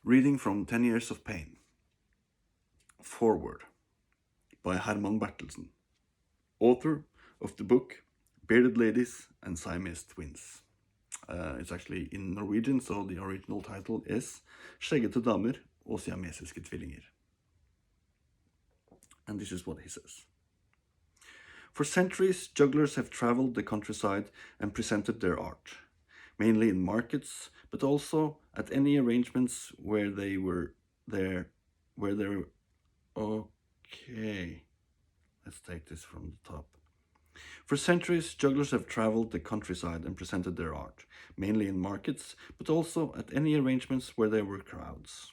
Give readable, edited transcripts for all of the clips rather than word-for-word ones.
Reading from 10 Years of Pain. Forward by Herman Bertelsen, author of the book Bearded Ladies and Siamese Twins. It's actually in Norwegian, so the original title is Skjeggete damer og siamesiske tvillinger. And this is what he says. For centuries, jugglers have traveled the countryside and presented their art, mainly in markets, but also at any arrangements where they were there, where they were. Okay, let's take this from the top. For centuries, jugglers have traveled the countryside and presented their art, mainly in markets, but also at any arrangements where there were crowds.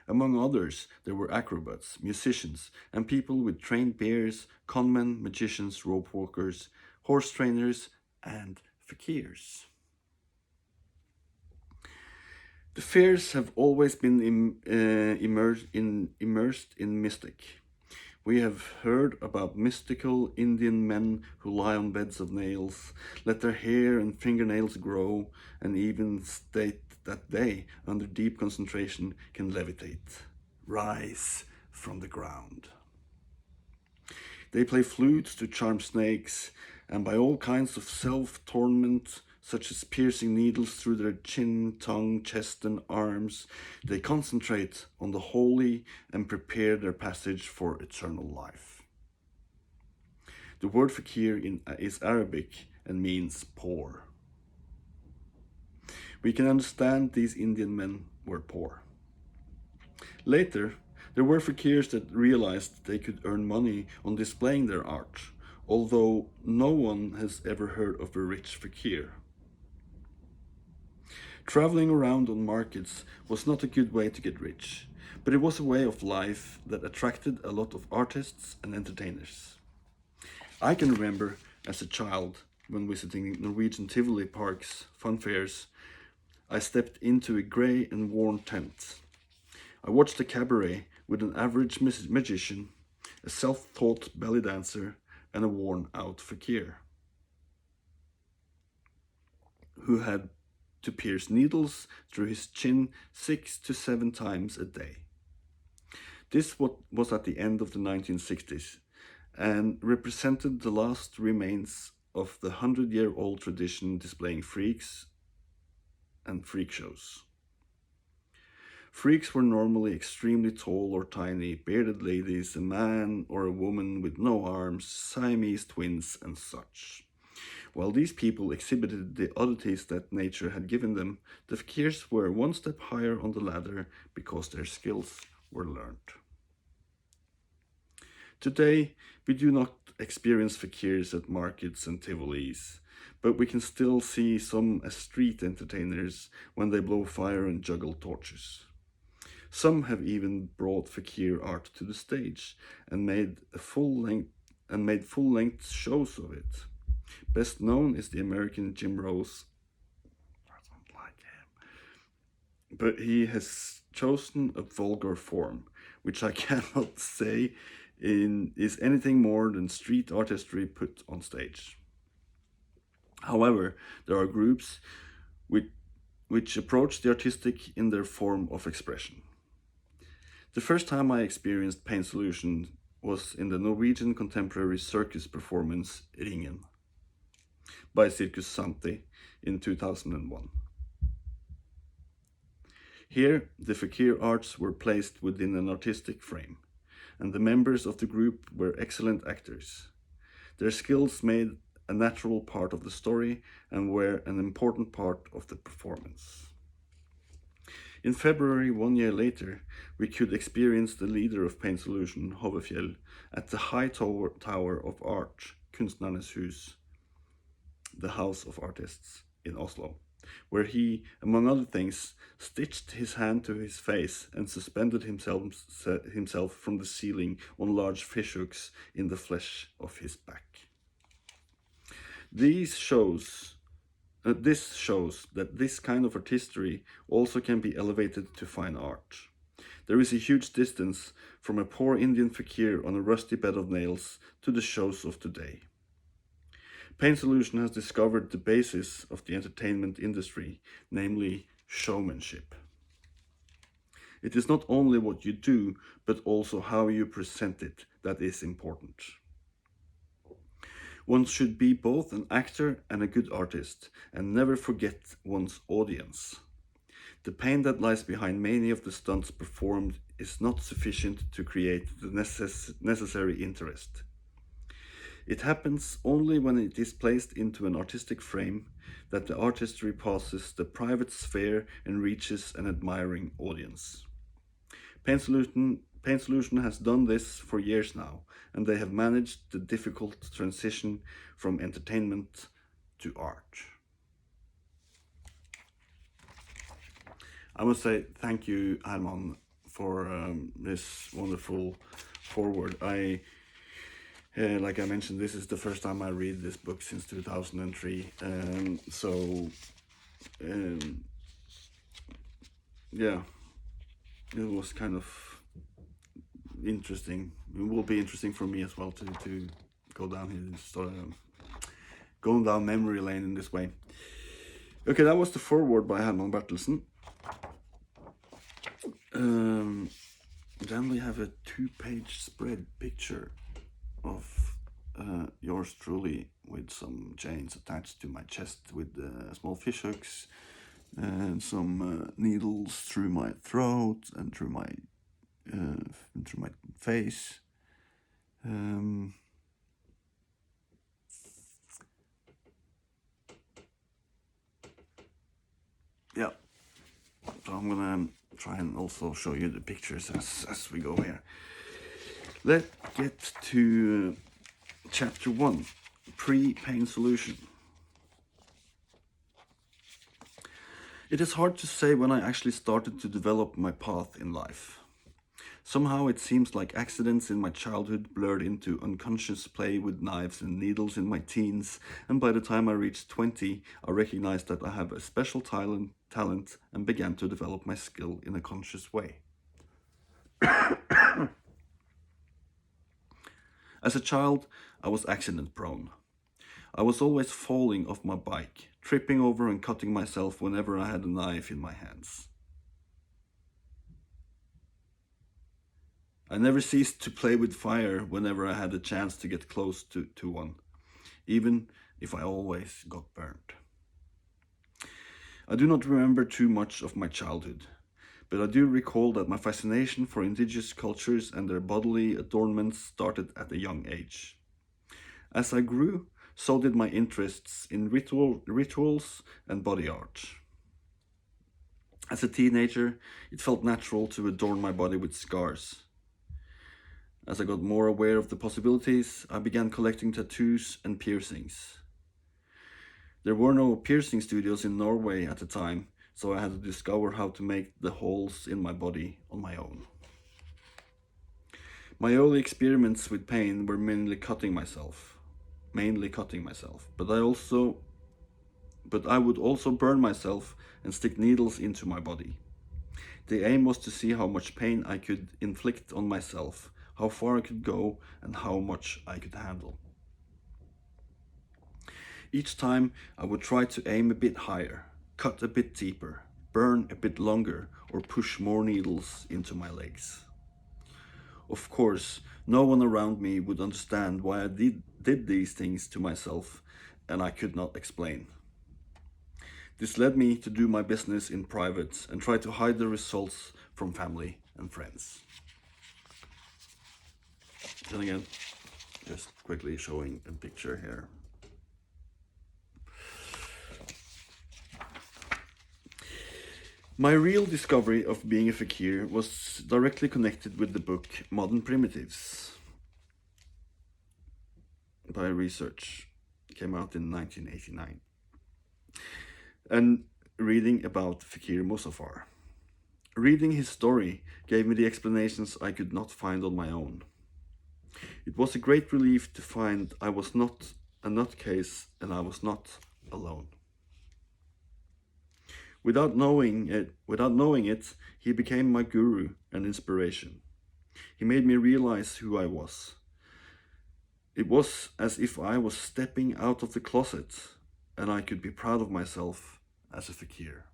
Among others, there were acrobats, musicians, and people with trained bears, conmen, magicians, rope walkers, horse trainers, and fakirs. The fairs have always been immersed in mystic. We have heard about mystical Indian men who lie on beds of nails, let their hair and fingernails grow, and even state that they, under deep concentration, can levitate, rise from the ground. They play flutes to charm snakes, and by all kinds of self-torment, such as piercing needles through their chin, tongue, chest, and arms, they concentrate on the holy and prepare their passage for eternal life. The word fakir is Arabic and means poor. We can understand these Indian men were poor. Later, there were fakirs that realized they could earn money on displaying their art, although no one has ever heard of a rich fakir. Traveling around on markets was not a good way to get rich, but it was a way of life that attracted a lot of artists and entertainers. I can remember as a child, when visiting Norwegian Tivoli parks, fun fairs, I stepped into a grey and worn tent. I watched a cabaret with an average magician, a self-taught belly dancer, and a worn-out fakir, who had to pierce needles through his chin 6 to 7 times a day. This was at the end of the 1960s and represented the last remains of the 100-year-old tradition displaying freaks and freak shows. Freaks were normally extremely tall or tiny, bearded ladies, a man or a woman with no arms, Siamese twins, and such. While these people exhibited the oddities that nature had given them, the fakirs were one step higher on the ladder because their skills were learned. Today, we do not experience fakirs at markets and tivolis, but we can still see some as street entertainers when they blow fire and juggle torches. Some have even brought fakir art to the stage and made full-length shows of it. Best known is the American Jim Rose. I don't like him. But he has chosen a vulgar form, which I cannot say is anything more than street artistry put on stage. However, there are groups which approach the artistic in their form of expression. The first time I experienced Pain Solution was in the Norwegian contemporary circus performance Ringen by Circus Santi in 2001. Here, the fakir arts were placed within an artistic frame, and the members of the group were excellent actors. Their skills made a natural part of the story and were an important part of the performance. In February, 1 year later, we could experience the leader of Pain Solution, Hovefjell, at the high tower of art, Kunstnernes Hus, the House of Artists in Oslo, where he, among other things, stitched his hand to his face and suspended himself from the ceiling on large fishhooks in the flesh of his back. This shows that this kind of artistry also can be elevated to fine art. There is a huge distance from a poor Indian fakir on a rusty bed of nails to the shows of today. Pain Solution has discovered the basis of the entertainment industry, namely showmanship. It is not only what you do, but also how you present it that is important. One should be both an actor and a good artist, and never forget one's audience. The pain that lies behind many of the stunts performed is not sufficient to create the necessary interest. It happens only when it is placed into an artistic frame that the artistry passes the private sphere and reaches an admiring audience. Pain Solution has done this for years now, and they have managed the difficult transition from entertainment to art. I must say thank you, Herman, for this wonderful foreword. Like I mentioned, this is the first time I read this book since 2003, yeah, it was kind of interesting. It will be interesting for me as well to go down here and start going down memory lane in this way. Okay, that was the foreword by Herman Bertelsen. Then we have a 2-page spread picture of yours truly with some chains attached to my chest with small fish hooks and some needles through my throat and through my face. Yeah, so I'm gonna try and also show you the pictures as we go here. Let's get to chapter 1, Pre-Pain Solution. It is hard to say when I actually started to develop my path in life. Somehow it seems like accidents in my childhood blurred into unconscious play with knives and needles in my teens, and by the time I reached 20, I recognized that I have a special talent and began to develop my skill in a conscious way. As a child, I was accident prone. I was always falling off my bike, tripping over and cutting myself whenever I had a knife in my hands. I never ceased to play with fire whenever I had a chance to get close to one, even if I always got burnt. I do not remember too much of my childhood, but I do recall that my fascination for indigenous cultures and their bodily adornments started at a young age. As I grew, so did my interests in rituals and body art. As a teenager, it felt natural to adorn my body with scars. As I got more aware of the possibilities, I began collecting tattoos and piercings. There were no piercing studios in Norway at the time, so I had to discover how to make the holes in my body on my own. My early experiments with pain were mainly cutting myself, but I would also burn myself and stick needles into my body. The aim was to see how much pain I could inflict on myself, how far I could go, and how much I could handle. Each time I would try to aim a bit higher, cut a bit deeper, burn a bit longer, or push more needles into my legs. Of course, no one around me would understand why I did these things to myself, and I could not explain. This led me to do my business in private and try to hide the results from family and friends. Then again, just quickly showing a picture here. My real discovery of being a fakir was directly connected with the book Modern Primitives by Research. It came out in 1989. And reading about Fakir Muzaffar. Reading his story gave me the explanations I could not find on my own. It was a great relief to find I was not a nutcase and I was not alone. Without knowing it, he became my guru and inspiration. He made me realize who I was. It was as if I was stepping out of the closet and I could be proud of myself as a fakir.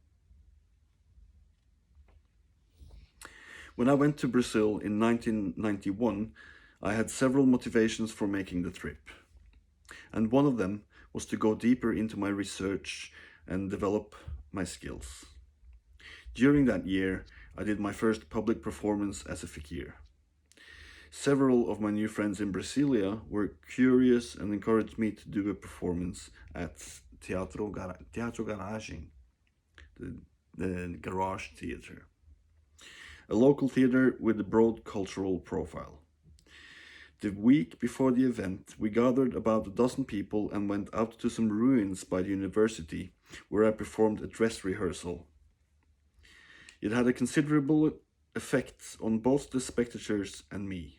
When I went to Brazil in 1991, I had several motivations for making the trip, and one of them was to go deeper into my research and develop my skills. During that year, I did my first public performance as a fakir. Several of my new friends in Brasilia were curious and encouraged me to do a performance at Teatro Garagem, the garage theater, a local theater with a broad cultural profile. The week before the event, we gathered about a dozen people and went out to some ruins by the university, where I performed a dress rehearsal. It had a considerable effect on both the spectators and me.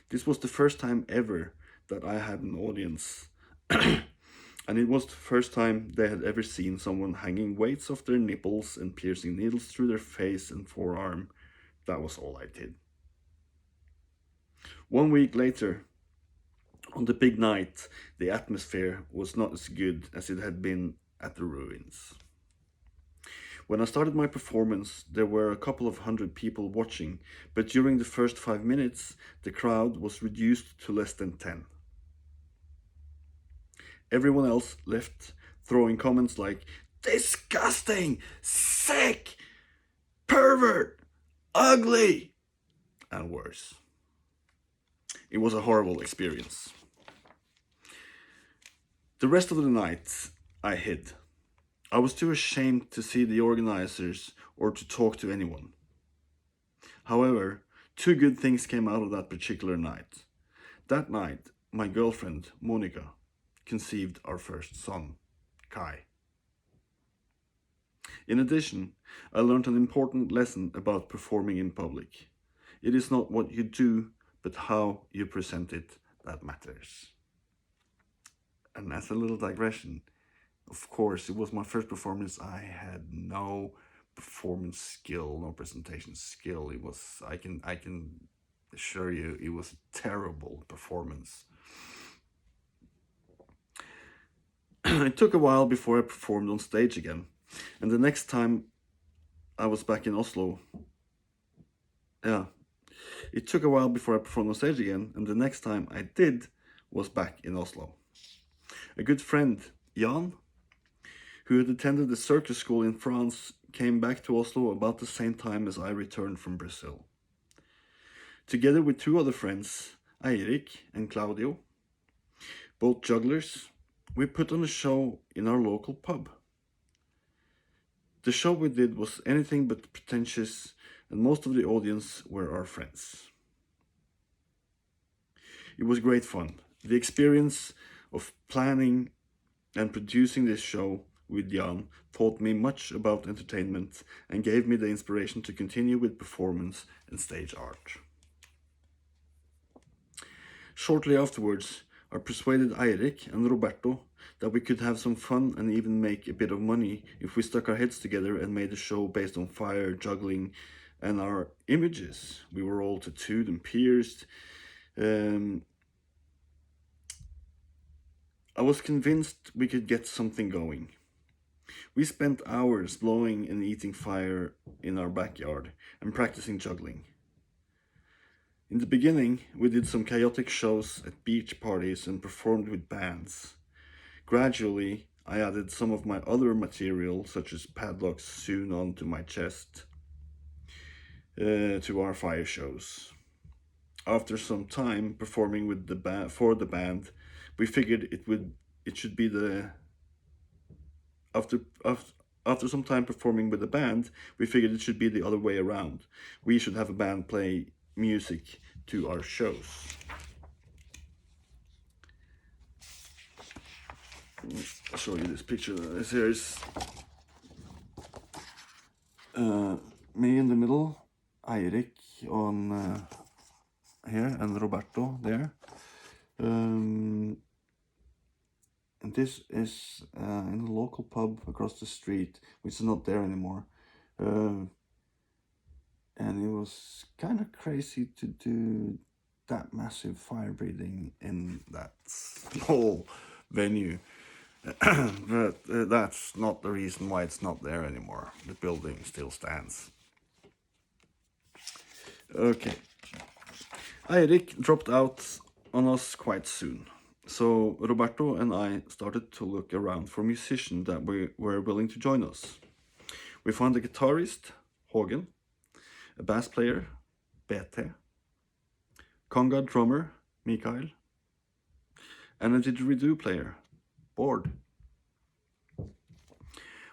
This was the first time ever that I had an audience, and it was the first time they had ever seen someone hanging weights off their nipples and piercing needles through their face and forearm. That was all I did. 1 week later, on the big night, the atmosphere was not as good as it had been at the ruins. When I started my performance, there were a couple of hundred people watching, but during the first 5 minutes, the crowd was reduced to less than 10. Everyone else left, throwing comments like, "Disgusting! Sick! Pervert! Ugly!" and worse. It was a horrible experience. The rest of the night, I hid. I was too ashamed to see the organizers or to talk to anyone. However, two good things came out of that particular night. That night, my girlfriend, Monica, conceived our first son, Kai. In addition, I learned an important lesson about performing in public. It is not what you do, but how you present it that matters. And as a little digression, of course, it was my first performance. I had no performance skill, no presentation skill. I can assure you, it was a terrible performance. It took a while before I performed on stage again, and the next time I was back in Oslo, it took a while before I performed on stage again, and the next time I did was back in Oslo. A good friend, Jan, who had attended the circus school in France, came back to Oslo about the same time as I returned from Brazil. Together with two other friends, Eirik and Claudio, both jugglers, we put on a show in our local pub. The show we did was anything but pretentious, and most of the audience were our friends. It was great fun. The experience of planning and producing this show with Jan taught me much about entertainment and gave me the inspiration to continue with performance and stage art. Shortly afterwards, I persuaded Eirik and Roberto that we could have some fun and even make a bit of money if we stuck our heads together and made a show based on fire, juggling, and our images. We were all tattooed and pierced. I was convinced we could get something going. We spent hours blowing and eating fire in our backyard and practicing juggling. In the beginning, we did some chaotic shows at beach parties and performed with bands. Gradually, I added some of my other material, such as padlocks sewn onto my chest, to our fire shows. After some time performing with for the band, we figured after some time performing with the band, we figured it should be the other way around. We should have a band play music to our shows. I'll show you this picture. This here is me in the middle, Eirik on here, and Roberto there. And this is in the local pub across the street, which is not there anymore. And it was kind of crazy to do that massive fire breathing in that small venue. But that's not the reason why it's not there anymore. The building still stands. Okay. Eirik dropped out on us quite soon, so Roberto and I started to look around for musicians that were willing to join us. We found a guitarist, Hågen, a bass player, BT, conga drummer, Mikael, and a didgeridoo player, Bård.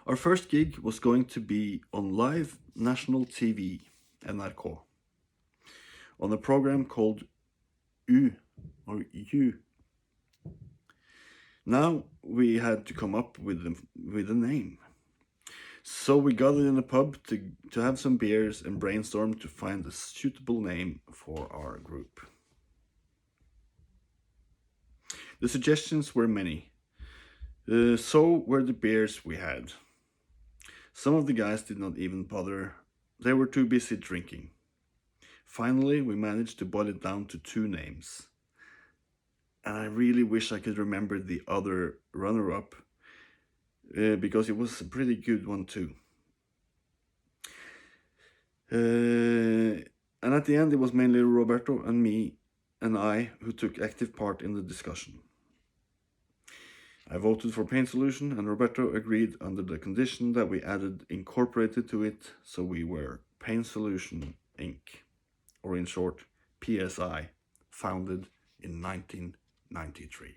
Our first gig was going to be on live national TV, NRK, on a program called U, or U. Now we had to come up with a name. So we gathered in a pub to have some beers and brainstorm to find a suitable name for our group. The suggestions were many. So were the beers we had. Some of the guys did not even bother. They were too busy drinking. Finally, we managed to boil it down to 2 names. And I really wish I could remember the other runner-up, because it was a pretty good one too. And at the end, it was mainly Roberto and me and I who took active part in the discussion. I voted for Pain Solution, and Roberto agreed under the condition that we added incorporated to it, so we were Pain Solution Inc., or in short, PSI, founded in 1993.